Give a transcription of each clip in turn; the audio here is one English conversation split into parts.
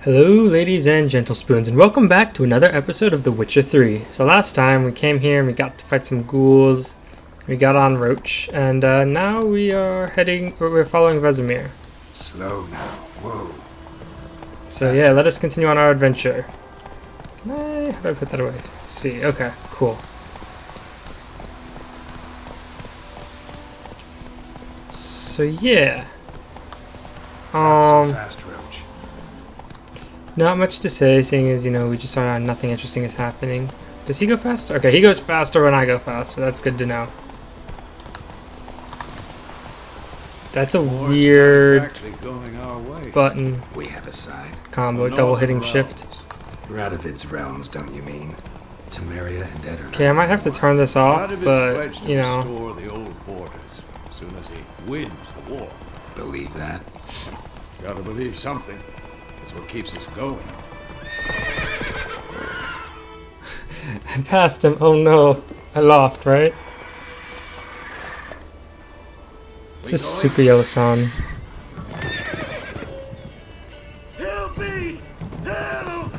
Hello ladies and gentle spoons, and welcome back to another episode of The Witcher 3. So last time we came here and we got to fight some ghouls, we got on Roach, and now we're following Vesemir. Slow now, whoa. So yeah, let us continue on our adventure. How do I put that away? C, okay, cool. So yeah. Not so fast, Roach. Not much to say, seeing as, we just saw nothing interesting is happening. Does he go faster? Okay, he goes faster when I go faster. That's good to know. That's a weird button We have a side. combo, double hitting shift. Radovid's realms, don't you mean? Temeria and Edirne. Okay, I might have to turn this off, but, Restore the old borders as soon as he wins the war. Believe that? Gotta believe something. That's what keeps us going. I passed him. Oh no, I lost, right? It's a super yellow sound. Help me! Help!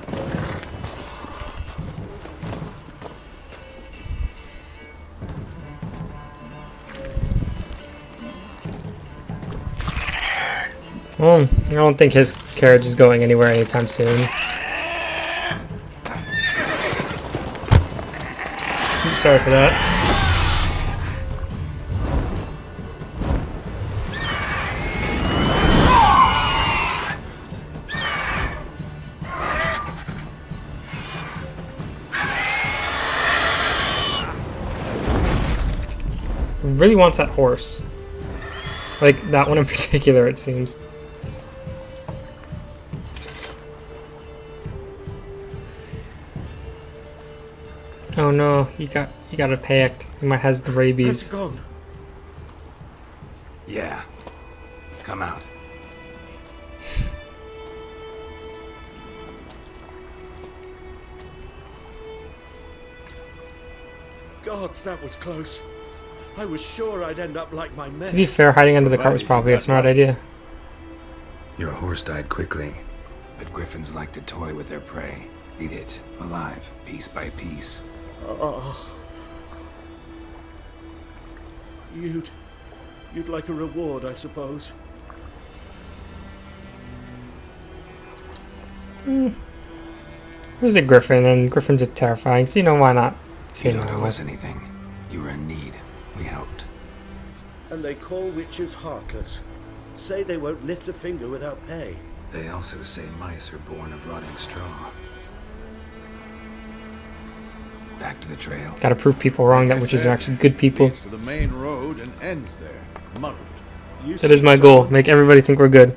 I don't think his carriage is going anywhere anytime soon. Oops, sorry for that. Really wants that horse. Like, that one in particular, it seems. Oh no, he got attacked. He might has the rabies. Gone. Yeah. Come out. Gods, that was close. I was sure I'd end up like my men. To be fair, hiding under the cart was probably a smart idea. Your horse died quickly, but griffins like to toy with their prey. Eat it, alive, piece by piece. You'd like a reward, I suppose. It was a griffin, and griffins are terrifying, so why not say You don't no? owe us anything. You were in need. We helped. And they call witches heartless. Say they won't lift a finger without pay. They also say mice are born of rotting straw. Back to the trail. Gotta prove people wrong that witches are actually good people. Leads to the main road and ends there. Muddled. That is my goal. Make everybody think we're good.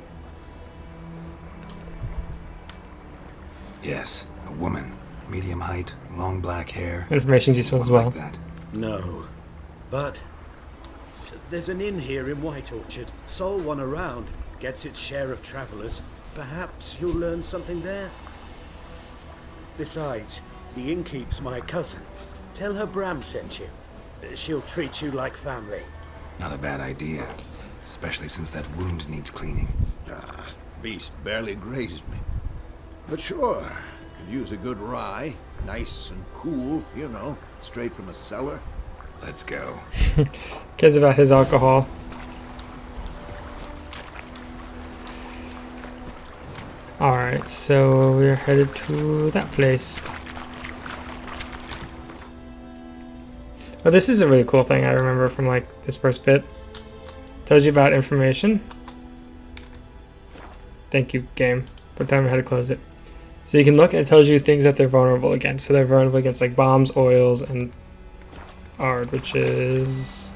Yes, a woman. Medium height, long black hair. Information's useful as well. Like that. No. But there's an inn here in White Orchard. Sole one around. Gets its share of travelers. Perhaps you'll learn something there. Besides, the innkeep's my cousin. Tell her Bram sent you. She'll treat you like family. Not a bad idea. Especially since that wound needs cleaning. Beast barely grazed me. But sure, could use a good rye. Nice and cool, straight from the cellar. Let's go. Cares about his alcohol. Alright, so we're headed to that place. Oh, this is a really cool thing I remember from this first bit. Tells you about information. Thank you, game. But time I had to close it. So you can look and it tells you things that they're vulnerable against. So they're vulnerable against bombs, oils, and ard, which is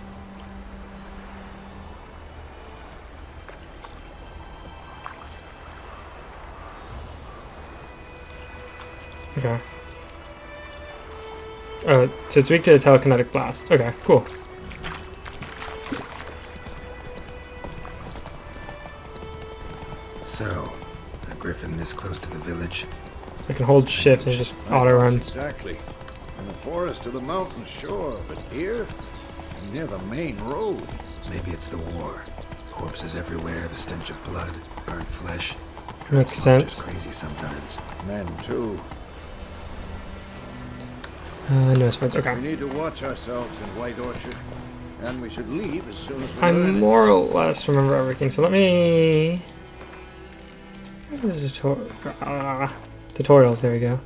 okay. Oh, so it's weak to the telekinetic blast. Okay, cool. So, a griffin this close to the village. So I can hold shift and it just auto runs. Exactly. In the forest or the mountain, sure, but here, near the main road. Maybe it's the war. Corpses everywhere, the stench of blood, burnt flesh. Makes sense. Just crazy sometimes. men, too. No sports. We Okay. need to watch ourselves in White Orchard, and we should leave as soon as we I learn it. more or less remember everything, so let me... tutorials, there we go.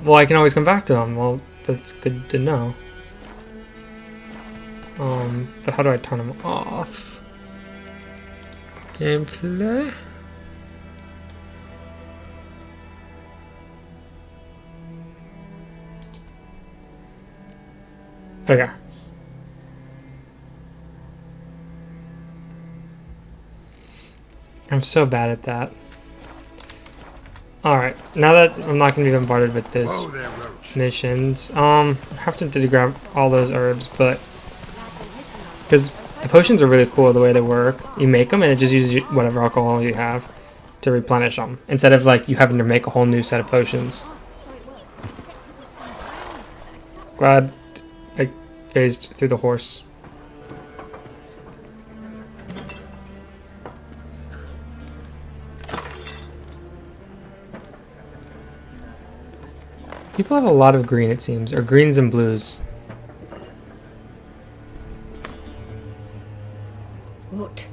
Well, I can always come back to them. Well, that's good to know. But how do I turn them off? Gameplay? Okay. I'm so bad at that. Alright, now that I'm not going to be bombarded with this Whoa there, Roach. missions, I have to grab all those herbs, but because the potions are really cool the way they work. You make them and it just uses whatever alcohol you have to replenish them, instead of like you having to make a whole new set of potions. Glad I phased through the horse. People have a lot of green, it seems, or greens and blues. What?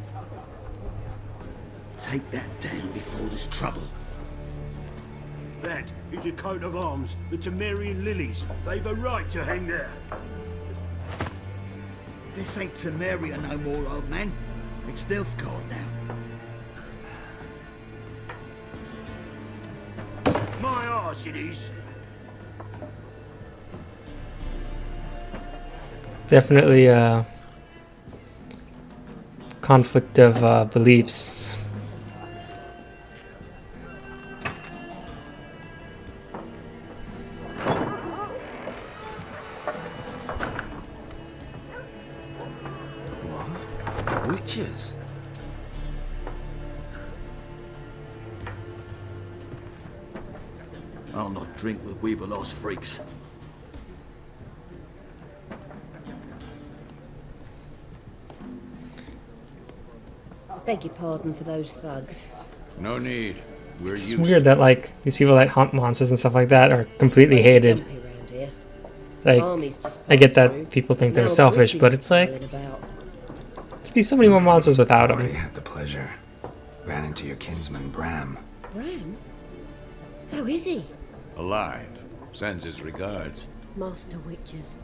Take that down before there's trouble. That is a coat of arms, the Temerian lilies. They've a right to hang there. This ain't Temeria no more, old man. It's Nilfgaard now. My arse it is. Definitely a conflict of beliefs. Witches. I'll not drink with Weaverlost freaks. Beg your pardon for those thugs. No need. We're It's used weird that like these people that hunt monsters and stuff like that are completely Pretty hated. jumpy round here. Like, Armies just I get pass through. that people think they're Now selfish, but British it's like prowling about. there'd be so many more monsters without Already them. had the pleasure. Ran into your kinsman, Bram. Ram? How is he? alive. Sends his regards. Master Witches.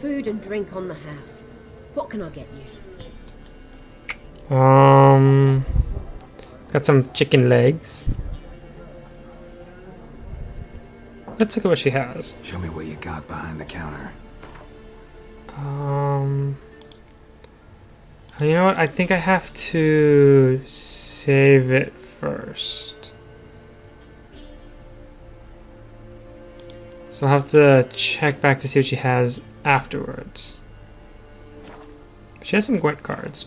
Food and drink on the house. What can I get you? Got some chicken legs. Let's look at what she has. Show me what you got behind the counter. You know what? I think I have to save it first. So I'll have to check back to see what she has afterwards. She has some Gwent cards.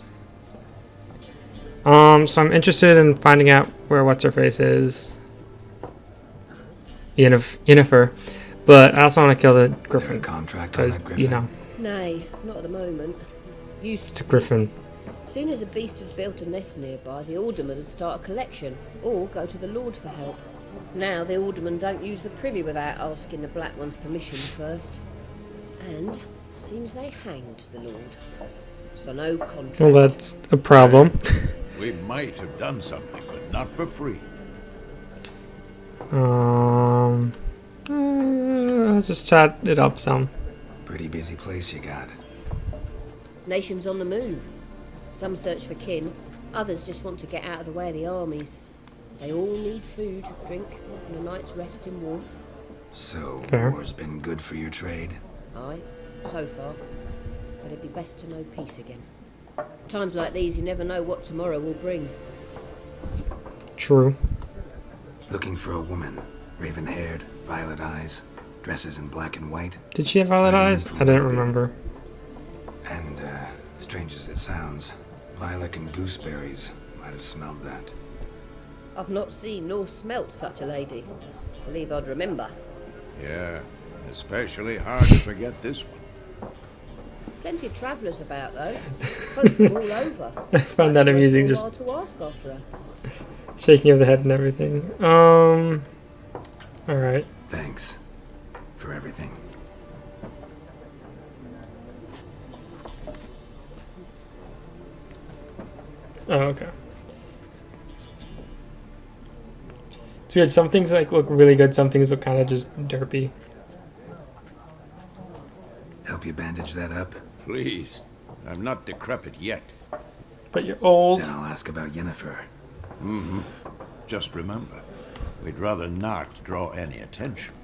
So I'm interested in finding out where What's-Her-Face is. Yennefer. But I also want to kill the Griffin. Contract on Because, that Griffin. you know, Nay, not at the moment. Used it's a to. Griffin. As soon as a beast had built a nest nearby, the alderman would start a collection, or go to the Lord for help. Now the aldermen don't use the privy without asking the Black One's permission first. And seems they hanged the Lord. So no contract. Well, that's a problem. We might have done something, but not for free. Let's just chat it up some. Pretty busy place you got. Nations on the move. Some search for kin, others just want to get out of the way of the armies. They all need food, drink, and a night's rest in warmth. So, Fair. war's been good for your trade? Aye, so far. But it'd be best to know peace again. Times like these, you never know what tomorrow will bring. True. Looking for a woman. Raven-haired, violet eyes, dresses in black and white. Did she have violet Hiding eyes? from I didn't Libya. remember. And, strange as it sounds, lilac and gooseberries might have smelled that. I've not seen nor smelt such a lady. Believe I'd remember. Yeah, especially hard to forget this one. Plenty of travellers about, though. Folk from all over. I found that amusing. Just Just to ask after her. Shaking of the head and everything. Alright. Thanks for everything. Oh, okay. It's weird. Some things like look really good. Some things look kind of just derpy. Help you bandage that up? Please. I'm not decrepit yet. But you're old. Then I'll ask about Yennefer. Just remember, we'd rather not draw any attention.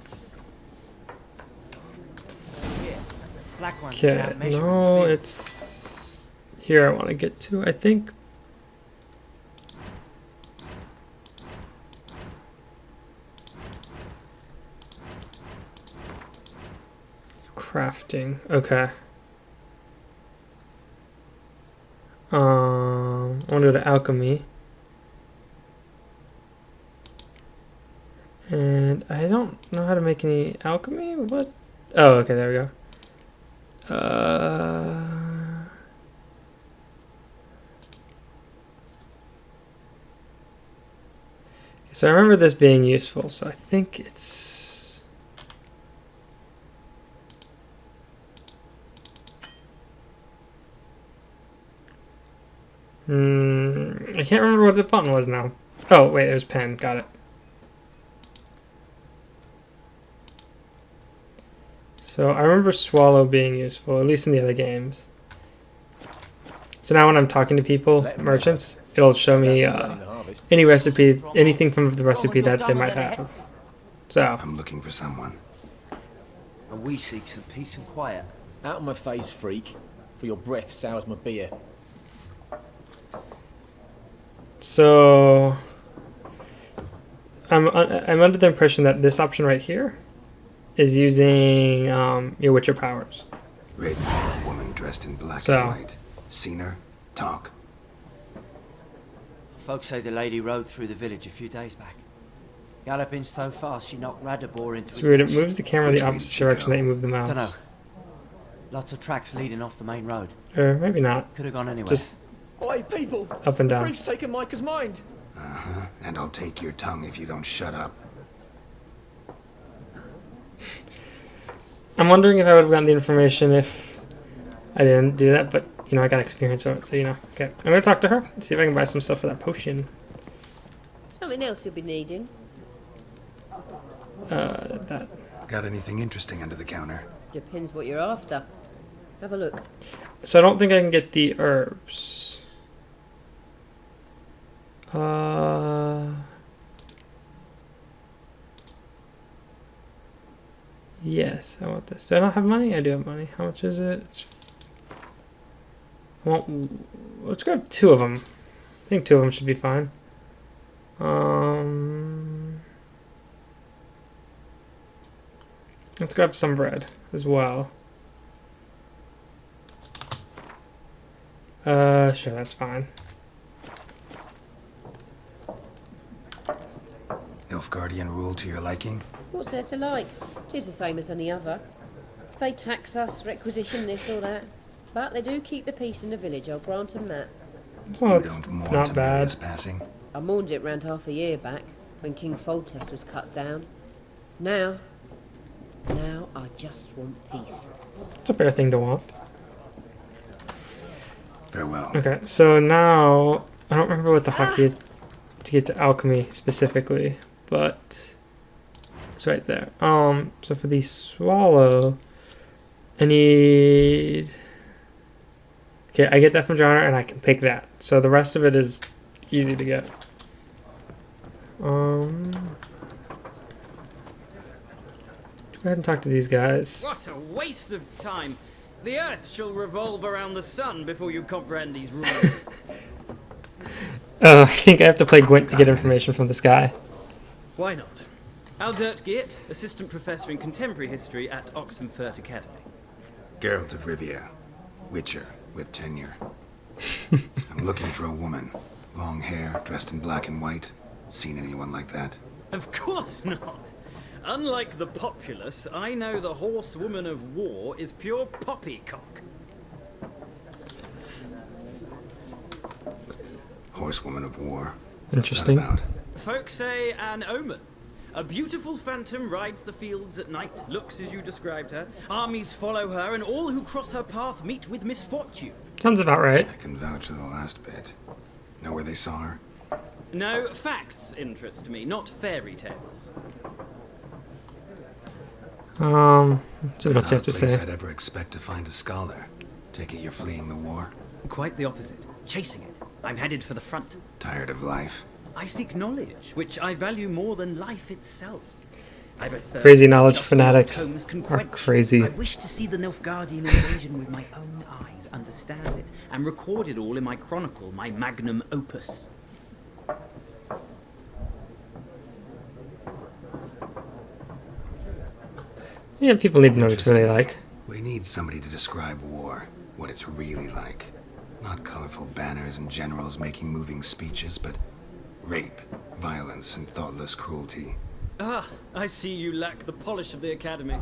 Black ones Okay. without measuring No, feet. it's here. I want to get to. I think. Crafting. Okay. I want to go to alchemy. And I don't know how to make any alchemy. What? Oh, okay. There we go. So I remember this being useful. So I think it's. I can't remember what the button was now. Oh, wait, it was pen. Got it. So I remember swallow being useful, at least in the other games. So now when I'm talking to people, merchants, it'll show me any recipe, anything from the recipe that they might have. So, I'm looking for someone. And we seek some peace and quiet. Out of my face, freak, for your breath sours my beer. so I'm under the impression that this option right here is using your Witcher powers. Raven, woman dressed in black So- and white. Seen her? Talk. Folks say the lady rode through the village a few days back. Galloping so fast she knocked Radabor into It's a weird, it ditch. moves the camera the Which way opposite did she direction go? that you move the Dunno. mouse. Lots of tracks leading off the main road. Or maybe not, Could have gone anywhere. just Oi, people! up and down. Freak's taken Micah's mind! And I'll take your tongue if you don't shut up. I'm wondering if I would have gotten the information if I didn't do that, but you know, I got experience on it, so you know. Okay, I'm gonna talk to her, see if I can buy some stuff for that potion. Something else you'll be needing. That. Got anything interesting under the counter? Depends what you're after. Have a look. So I don't think I can get the herbs. Yes, I want this. Do I not have money? I do have money. How much is it? I want. Let's grab 2 of them. I think 2 of them should be fine. Let's grab some bread as well. Sure, that's fine. Nilfgaardian rule to your liking? What's there to like? Tis the same as any other. They tax us, requisition this or that. But they do keep the peace in the village, I'll grant 'em that. So You it's don't mourn not Temeria's bad. passing? I mourned it round half a year back, when King Foltest was cut down. Now I just want peace. It's a fair thing to want. Farewell. Okay, so now I don't remember what the hotkey is to get to alchemy specifically, but it's right there. So for the swallow, I need. Okay, I get that from Johnner, and I can pick that. So the rest of it is easy to get. Go ahead and talk to these guys. What a waste of time! The Earth shall revolve around the sun before you comprehend these rules. Oh, I think I have to play Gwent to get information from this guy. Why not? Aldert Geert, Assistant Professor in Contemporary History at Oxenfurt Academy. Geralt of Rivia. Witcher with tenure. I'm looking for a woman. Long hair, dressed in black and white. Seen anyone like that? Of course not! Unlike the populace, I know the horsewoman of war is pure poppycock. Horsewoman of war. Interesting. What's that about? Folk say an omen. A beautiful phantom rides the fields at night, looks as you described her. Armies follow her, and all who cross her path meet with misfortune. Sounds about right. I can vouch for the last bit. Know where they saw her? No, facts interest me, not fairy tales. So what's you have to Not a place say? I'd ever expect to find a scholar. Take it you're fleeing the war? Quite the opposite. Chasing it. I'm headed for the front. Tired of life? I seek knowledge, which I value more than life itself. I've a thirst Crazy knowledge nothing fanatics tomes can are quench. crazy. I wish to see the Nilfgaardian invasion with my own eyes, understand it, and record it all in my chronicle, my magnum opus. Yeah, people need to know what it's really like. We need somebody to describe war, what it's really like. Not colorful banners and generals making moving speeches, but rape, violence, and thoughtless cruelty. Ah, I see you lack the polish of the Academy.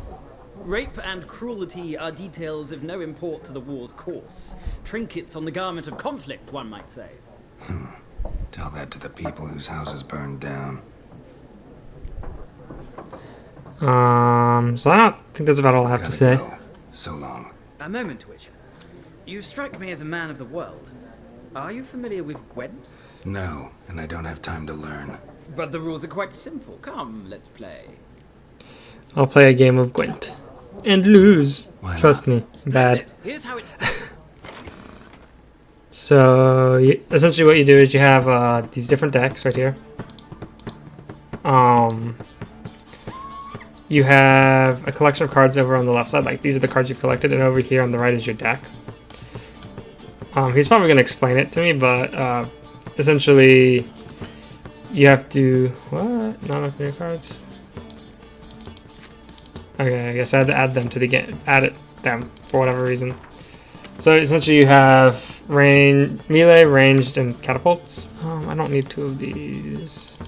Rape and cruelty are details of no import to the war's course. Trinkets on the garment of conflict, one might say. Tell that to the people whose houses burned down. So I don't think that's about all I have to Gotta say. go. So long. A moment, Witcher. You strike me as a man of the world. Are you familiar with Gwent? No, and I don't have time to learn. But the rules are quite simple. Come, let's play. I'll play a game of Gwent. And lose. Why not? Trust me. Bad. Splendid. Here's how it's... So, essentially what you do is you have these different decks right here. You have a collection of cards over on the left side. Like, these are the cards you've collected, and over here on the right is your deck. He's probably going to explain it to me, but essentially you have to... What? Not enough of your cards? Okay, I guess I had to add them to the game. Them for whatever reason. So essentially you have melee, ranged, and catapults. I don't need two of these.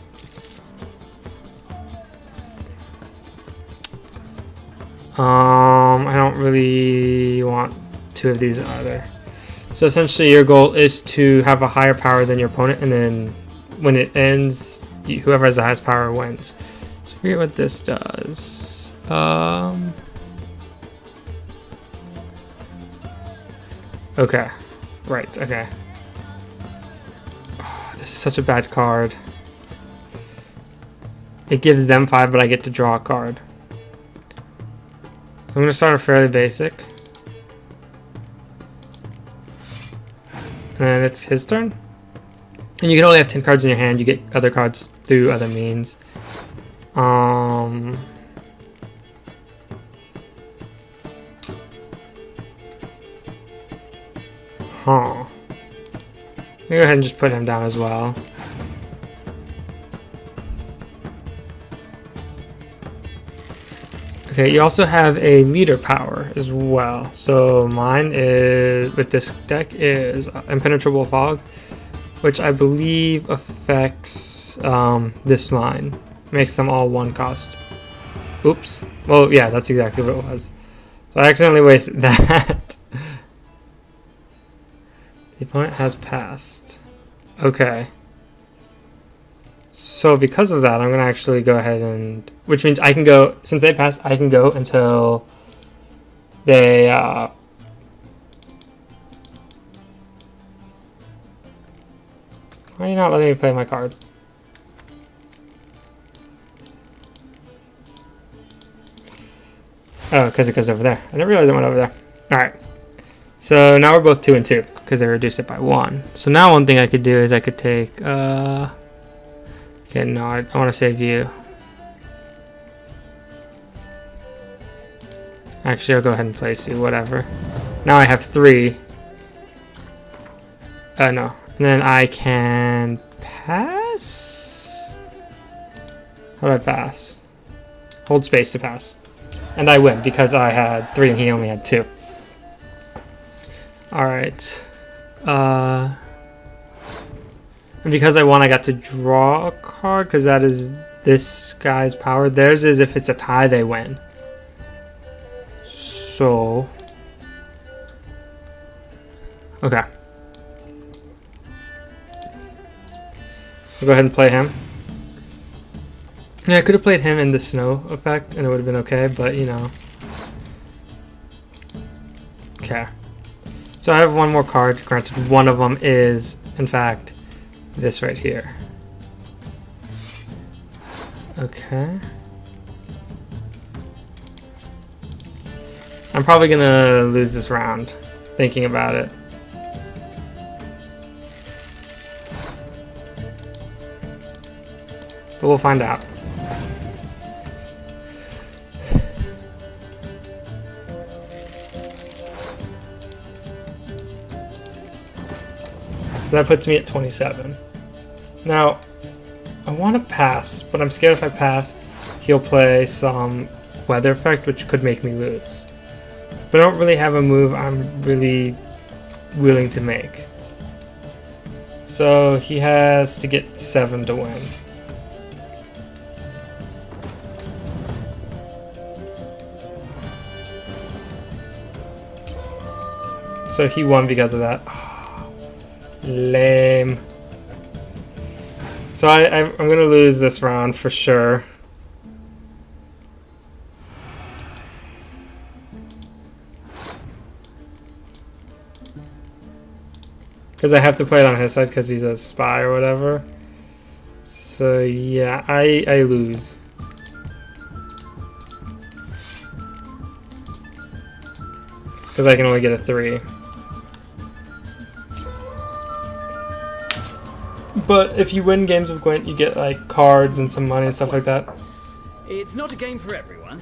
I don't really want two of these either. So essentially your goal is to have a higher power than your opponent, and then when it ends, whoever has the highest power wins. So I forget what this does. Okay. Right, okay. Oh, this is such a bad card. It gives them 5, but I get to draw a card. So I'm going to start a fairly basic. And then it's his turn. And you can only have 10 cards in your hand. You get other cards through other means. Huh. Let me go ahead and just put him down as well. Okay, you also have a leader power as well. So mine is, with this deck, is Impenetrable Fog, which I believe affects this line. Makes them all 1 cost. Oops. Well, yeah, that's exactly what it was. So I accidentally wasted that. The opponent has passed. Okay. So because of that, I'm going to actually go ahead and... Which means I can go... Since they passed, I can go until they... Why are you not letting me play my card? Oh, because it goes over there. I didn't realize it went over there. Alright. So now we're both 2 and 2, because they reduced it by 1. So now one thing I could do is I could take... Okay, no, I want to save you. Actually, I'll go ahead and place you, whatever. Now I have 3. No. And then I can pass? How do I pass? Hold space to pass. And I win, because I had 3 and he only had 2. Alright. And because I won, I got to draw a card, because that is this guy's power. Theirs is if it's a tie, they win. So... Okay. I'll go ahead and play him. Yeah, I could have played him in the snow effect and it would have been okay, but you know. Okay. So I have one more card. Granted, one of them is, in fact, this right here. Okay. I'm probably gonna lose this round, thinking about it. But we'll find out. So that puts me at 27. Now, I want to pass, but I'm scared if I pass, he'll play some weather effect, which could make me lose. But I don't really have a move I'm really willing to make. So he has to get 7 to win. So he won because of that. Lame. So I'm gonna lose this round for sure. Because I have to play it on his side because he's a spy or whatever. So yeah, I lose. Because I can only get a 3. But if you win games with Gwent, you get like cards and some money and stuff like that. It's not a game for everyone.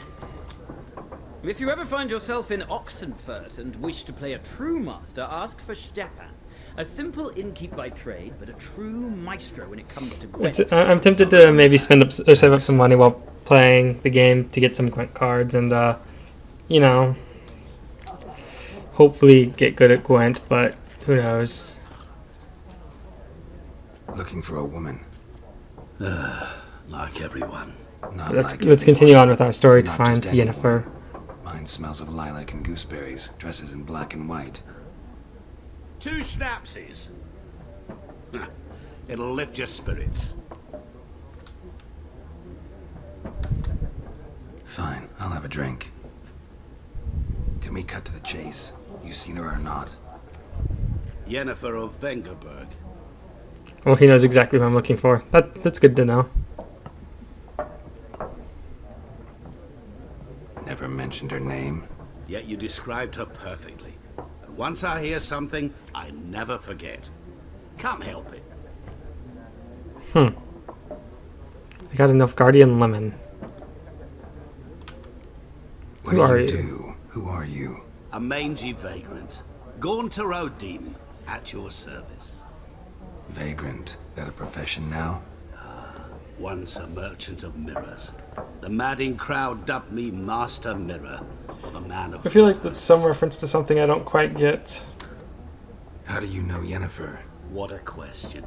If you ever find yourself in Oxenfurt and wish to play a true master, ask for Stepan. A simple innkeep by trade, but a true maestro when it comes to Gwent. I'm tempted to maybe spend up or save up some money while playing the game to get some Gwent cards and, you know, hopefully get good at Gwent, but who knows. Looking for a woman. Like everyone. Not Let's like continue on with our story to Not find just anyone. Yennefer. Mine smells of lilac and gooseberries, dresses in black and white. 2 schnapsies. It'll lift your spirits. Fine, I'll have a drink. Can we cut to the chase? You seen her or not? Yennefer of Vengerberg. Well, he knows exactly what I'm looking for. That's good to know. Never mentioned her name. Yet you described her perfectly. And once I hear something, I never forget. Can't help it. I got enough Guardian Lemon. What Who are do you? you do? Who are you? A mangy vagrant. Gone to Rodim, at your service. Vagrant. That a profession now? Once a merchant of mirrors. The madding crowd dubbed me Master Mirror, or the Man of... I feel like that's some reference to something I don't quite get. How do you know Yennefer? What a question.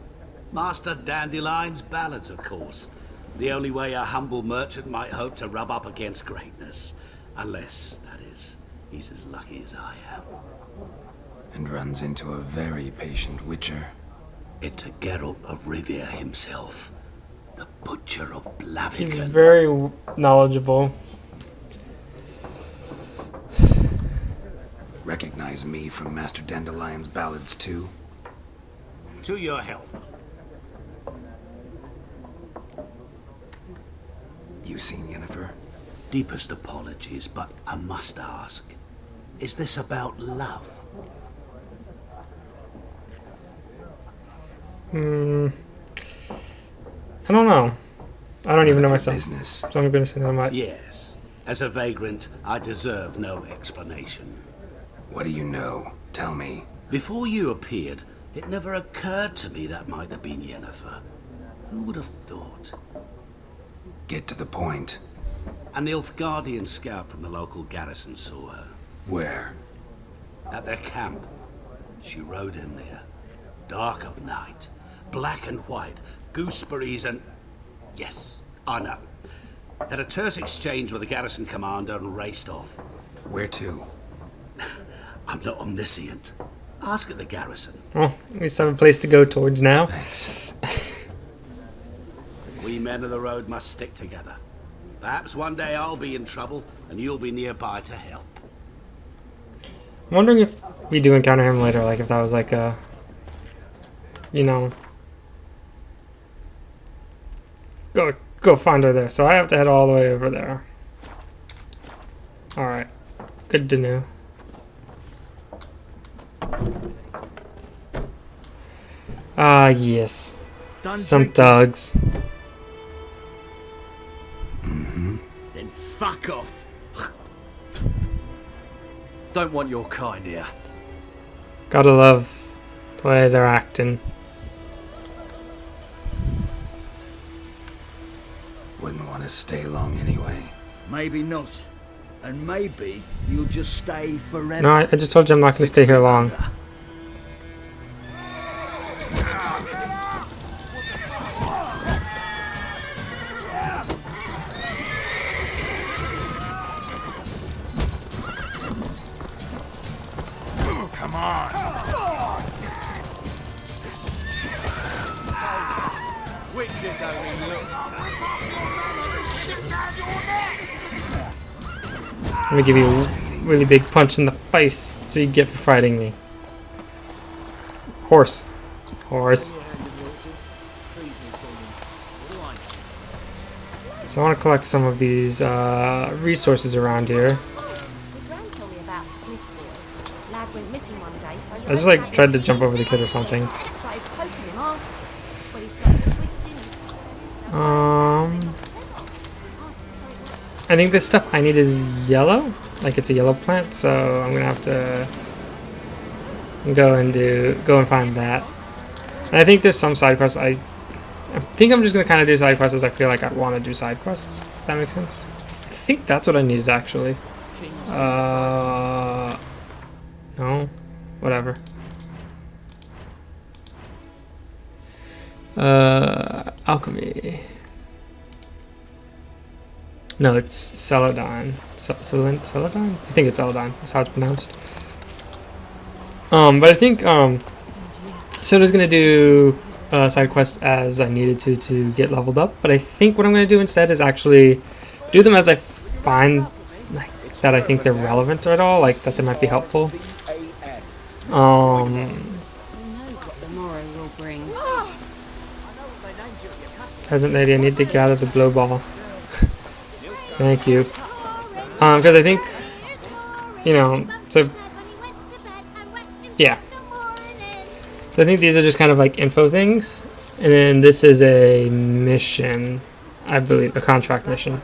Master Dandelion's ballads, of course. The only way a humble merchant might hope to rub up against greatness. Unless, that is, he's as lucky as I am. And runs into a very patient witcher. It's a Geralt of Rivia himself. The Butcher of Blaviken. He's very knowledgeable. Recognize me from Master Dandelion's ballads too? To your health. You seen Yennefer? Deepest apologies, but I must ask. Is this about love? I don't know. I don't even know None of your myself. business. So I'm going to say that much. Yes. As a vagrant, I deserve no explanation. What do you know? Tell me. Before you appeared, it never occurred to me that might have been Yennefer. Who would have thought? Get to the point. A Nilfgaardian scout from the local garrison saw her. Where? At their camp. She rode in there. Dark of night. Black and white. Gooseberries and... Yes, I know. Had a terse exchange with the garrison commander and raced off. Where to? I'm not omniscient. Ask at the garrison. Well, at least I have a place to go towards now. Thanks. We men of the road must stick together. Perhaps one day I'll be in trouble and you'll be nearby to help. I'm wondering if we do encounter him later, like if that was like a, you know, go find her there. So I have to head all the way over there. All right, good to know. Ah, yes, some thugs. Then fuck off. Don't want your kind here. Gotta love the way they're acting. Wouldn't want to stay long anyway. Maybe not. And maybe you'll just stay forever. No, I just told you I'm not gonna stay here long. Come on. Witches only looked. Let me give you a really big punch in the face so you get for fighting me. Horse. Horse. So I want to collect some of these resources around here. I just like tried to jump over the kid or something. I think the stuff I need is yellow, like it's a yellow plant, so I'm gonna have to go and find that. And I think there's some side quests. I think I'm just gonna kind of do side quests as I feel like I want to do side quests. If that makes sense. I think that's what I needed actually. No, whatever. Alchemy. No, it's Celadon. Celadon? I think it's Celadon. That's how it's pronounced. But I think so I was gonna do side quests as I needed to get leveled up. But I think what I'm gonna do instead is actually do them as I find like that I think they're relevant at all, like that they might be helpful. Peasant lady, I need to gather the blow ball. Thank you. Because I think, you know, so yeah. So I think these are just kind of like info things, and then this is a mission, I believe, a contract mission.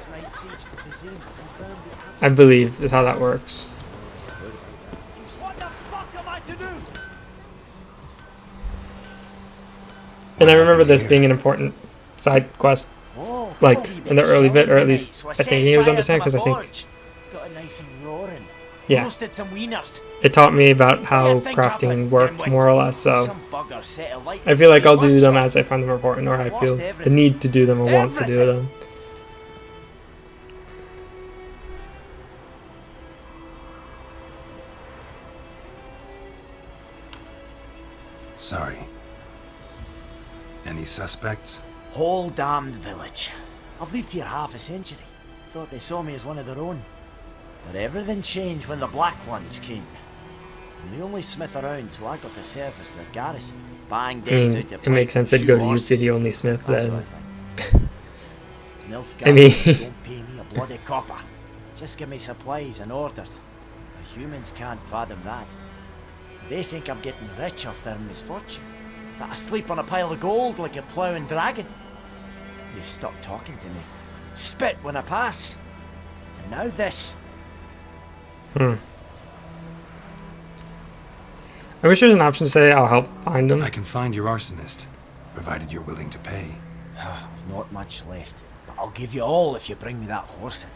I believe is how that works. And I remember this being an important side quest, like in the early bit, or at least I think it was understand because I think, yeah, it taught me about how crafting worked more or less. So I feel like I'll do them as I find them important, or I feel the need to do them or want to do them. Sorry. Any suspects? Whole damned village. I've lived here half a century. Thought they saw me as one of their own. But everything changed when the Black Ones came. I'm the only smith around, so I got to service their garrison. Bang days out to It makes sense I'd go to you to be the only smith then. I mean, don't pay me a bloody copper. Just give me supplies and orders. The humans can't fathom that. They think I'm getting rich off their misfortune. That I sleep on a pile of gold like a ploughing dragon. They've stopped talking to me. Spit when I pass. And now this. I wish there was an option to say I'll help find him. I can find your arsonist, provided you're willing to pay. I've not much left, but I'll give you all if you bring me that horse in,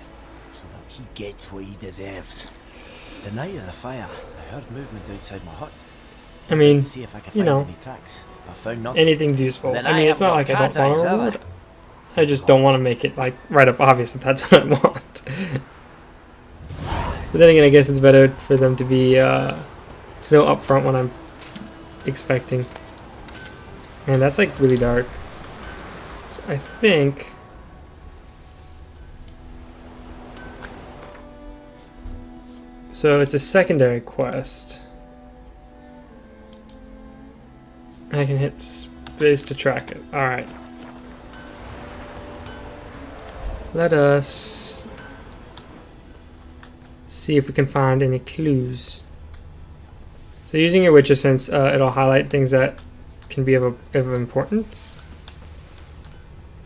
so that he gets what he deserves. The night of the fire, I heard movement outside my hut. I mean, See if I can you find know, any tracks. I found nothing. anything's useful. Then I mean, it's not like I don't want a have reward. I just don't want to make it like right up obvious that that's what I want. But then again, I guess it's better for them to be to know up front what I'm expecting. Man, that's like really dark. So I think... So it's a secondary quest. I can hit space to track it. Alright. Let us see if we can find any clues. So using your Witcher sense, it'll highlight things that can be of importance.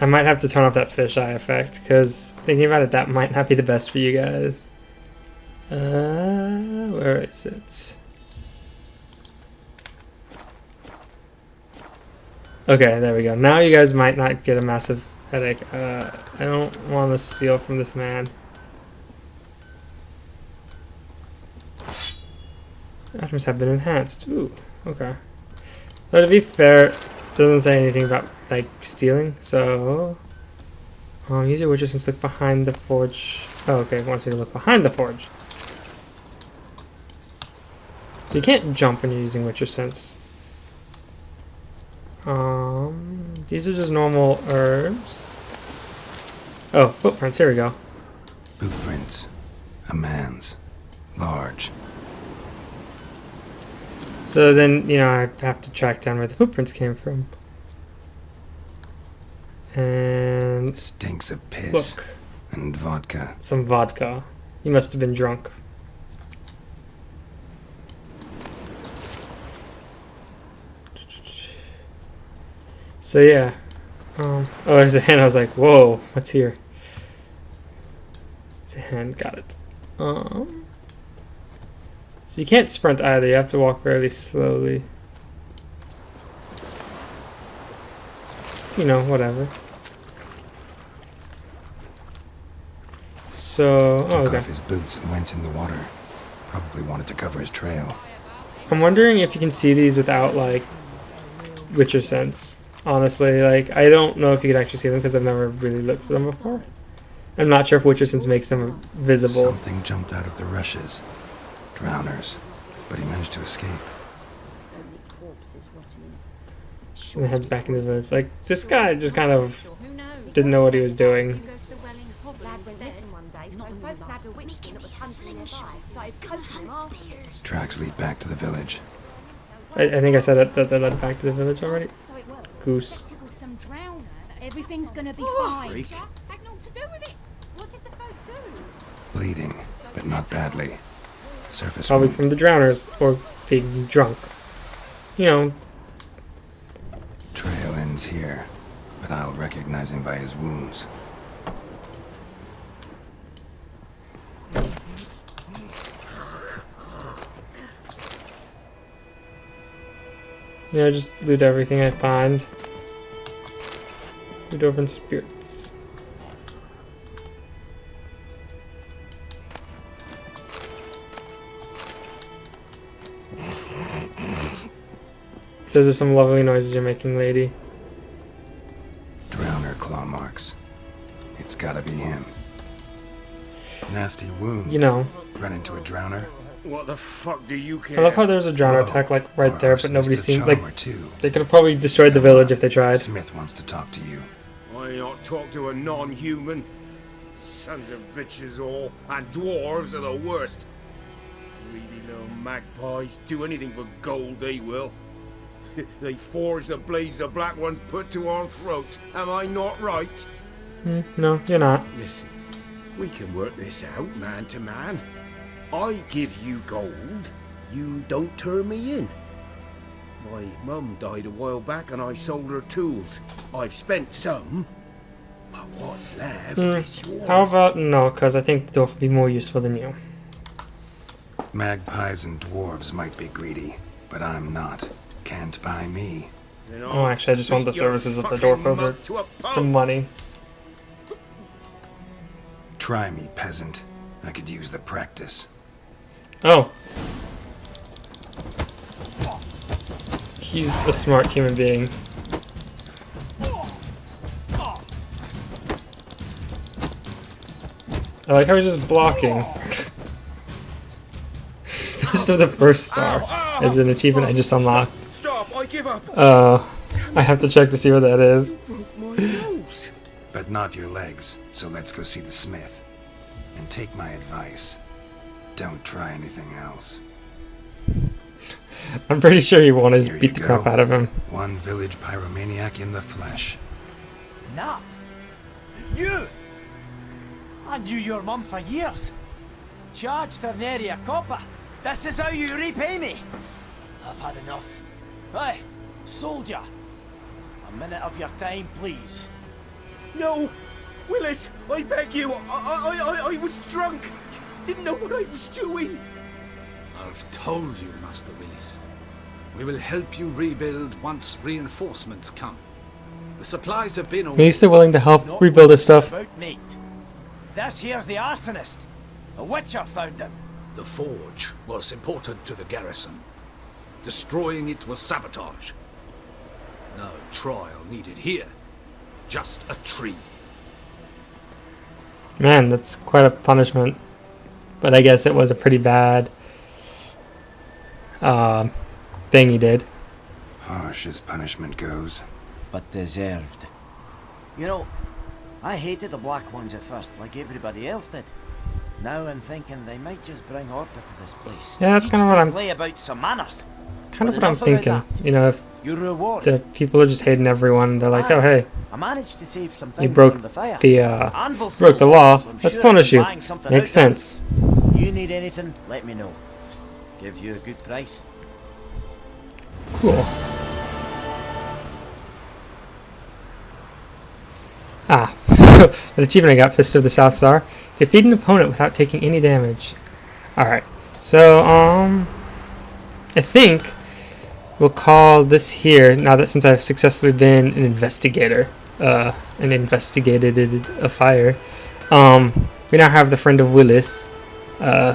I might have to turn off that fisheye effect, because thinking about it, that might not be the best for you guys. Where is it? Okay, there we go. Now you guys might not get a massive headache. I don't want to steal from this man. Items have been enhanced. Ooh, okay. Though to be fair, it doesn't say anything about like stealing, so use your Witcher sense to look behind the forge. Oh, okay, it wants me to look behind the forge. So you can't jump when you're using Witcher sense. These are just normal herbs. Oh, footprints, here we go. Footprints. A man's. Large. So then, you know, I have to track down where the footprints came from. And... Stinks of piss. Look. And vodka. Some vodka. He must have been drunk. So yeah. Oh, there's a hand. I was like, whoa, what's here? It's a hand. Got it. So you can't sprint either. You have to walk fairly slowly. Just, you know, whatever. So, Took okay. off his boots and went in the water. Probably wanted to cover his trail. I'm wondering if you can see these without, like, Witcher sense. Honestly, like, I don't know if you could actually see them because I've never really looked for them before. I'm not sure if Witcher sense makes them visible. Something jumped out of the rushes. Drowners. But he managed to escape. And then heads back into the village. Like, this guy just kind of didn't know what he was doing. Tracks lead back to the village. I think I said that they led back to the village already. Goose. Everything's gonna be fine. Had naught to do with it. What did the folk do? Bleeding, but not badly. Surface Probably wound. from the drowners or being drunk. You know. Trail ends here, but I'll recognize him by his wounds. You know, just loot everything I find. Loot over in spirits. Those are some lovely noises you're making, lady. Drowner claw marks. It's gotta be him. Nasty wound. You know. Run into a drowner. What the fuck do you care? I love how there's a drowner attack like right there, but nobody Arsonist seemed charmer like too. they could have probably destroyed the village if they tried. Smith wants to talk to you. I not talk to a non-human. Sons of bitches all, and dwarves are the worst. Greedy little magpies do anything for gold, they will. They forge the blades the black ones put to our throats. Am I not right? No, you're not. Listen, we can work this out man to man. I give you gold, you don't turn me in. My mum died a while back and I sold her tools. I've spent some, but what's left is yours. How about no, because I think the dwarf would be more useful than you. Magpies and dwarves might be greedy, but I'm not. Can't buy me. Oh, actually, I just want the services of the dwarf over some money. Try me, peasant. I could use the practice. Oh. He's a smart human being. I like how he's just blocking. Fist of the first star is an achievement I just unlocked. Stop, I give up. I have to check to see what that is. not your legs, so let's go see the smith. And take my advice. Don't try anything else. I'm pretty sure you want to Here beat the you crap go. out of him. One village pyromaniac in the flesh. Nap? You! I knew your mum for years. Charged her nary a copper. This is how you repay me. I've had enough. Hey, soldier. A minute of your time, please. No! Willis, I beg you, I was drunk. Didn't know what I was doing. I've told you, Master Willis. We will help you rebuild once reinforcements come. The supplies have been... He's still willing to help Not rebuild his what it's stuff. about, mate. This here's the arsonist. A witcher found him. The forge was important to the garrison. Destroying it was sabotage. No trial needed here. Just a tree. Man, that's quite a punishment. But I guess it was a pretty bad thing he did. Harsh as punishment goes. But deserved. You know, I hated the black ones at first, like everybody else did. Now I'm thinking they might just bring order to this place. Yeah, that's kind of what I'm lay about some manners. kind of But what I'm enough about thinking. that. You know, if Your reward. the people are just hating everyone, they're like, oh hey, I managed to save some you things broke from the fire. the Anvil broke the full, law. so I'm Let's sure I punish can you. bang something Makes out of it. sense. You need anything, let me know. Give you a good price. Cool. Ah, the achievement I got, Fist of the South Star. Defeat an opponent without taking any damage. Alright, so, I think we'll call this here, now that since I've successfully been an investigator, and investigated a fire, we now have the friend of Willis,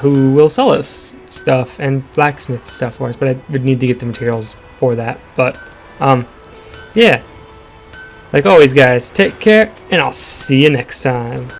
who will sell us stuff and blacksmith stuff for us, but I would need to get the materials for that. But, yeah. Like always, guys, take care, and I'll see you next time.